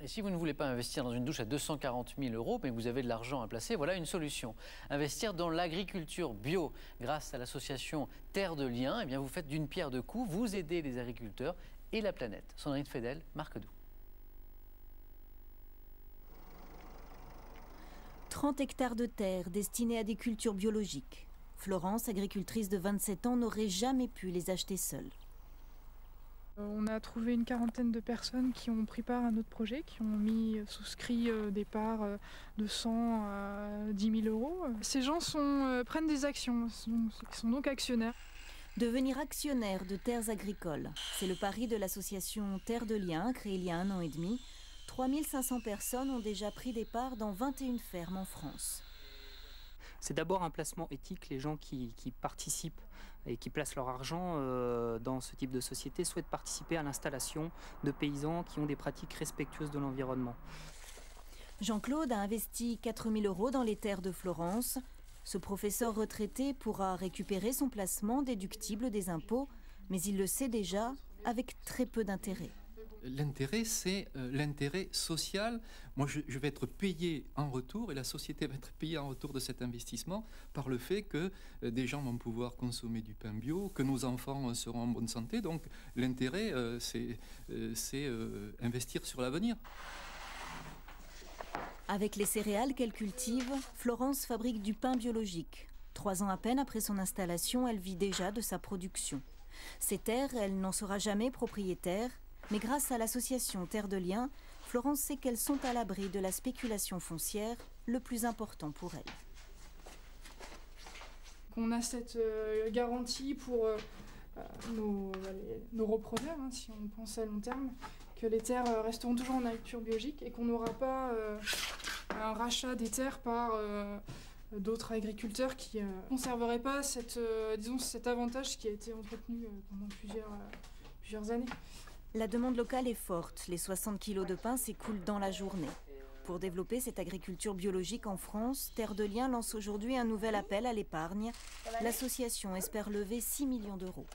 Et si vous ne voulez pas investir dans une douche à 240 000 €, mais que vous avez de l'argent à placer, voilà une solution. Investir dans l'agriculture bio. Grâce à l'association Terre de Liens, eh bien vous faites d'une pierre deux coups, vous aidez les agriculteurs et la planète. Sandrine Fedel, Marc Doux. 30 hectares de terre destinés à des cultures biologiques. Florence, agricultrice de 27 ans, n'aurait jamais pu les acheter seule. On a trouvé une quarantaine de personnes qui ont pris part à notre projet, qui ont souscrit des parts de 100 à 10 000 €. Ces gens prennent des actions, ils sont donc actionnaires. Devenir actionnaire de terres agricoles, c'est le pari de l'association Terre de Liens, créée il y a 1 an et demi. 3 500 personnes ont déjà pris des parts dans 21 fermes en France. C'est d'abord un placement éthique. Les gens qui participent et qui placent leur argent dans ce type de société souhaitent participer à l'installation de paysans qui ont des pratiques respectueuses de l'environnement. Jean-Claude a investi 4 000 € dans les terres de Florence. Ce professeur retraité pourra récupérer son placement déductible des impôts, mais il le sait déjà, avec très peu d'intérêt. L'intérêt, c'est l'intérêt social. Moi, je vais être payé en retour et la société va être payée en retour de cet investissement par le fait que des gens vont pouvoir consommer du pain bio, que nos enfants seront en bonne santé. Donc, l'intérêt, c'est investir sur l'avenir. Avec les céréales qu'elle cultive, Florence fabrique du pain biologique. 3 ans à peine après son installation, elle vit déjà de sa production. Ces terres, elle n'en sera jamais propriétaire. Mais grâce à l'association Terre de Liens, Florence sait qu'elles sont à l'abri de la spéculation foncière, le plus important pour elle. On a cette garantie pour nos repreneurs, si on pense à long terme, que les terres resteront toujours en agriculture biologique et qu'on n'aura pas un rachat des terres par d'autres agriculteurs qui ne conserveraient pas cet avantage qui a été entretenu pendant plusieurs années. La demande locale est forte. Les 60 kilos de pain s'écoulent dans la journée. Pour développer cette agriculture biologique en France, Terre de Liens lance aujourd'hui un nouvel appel à l'épargne. L'association espère lever 6 millions d'euros.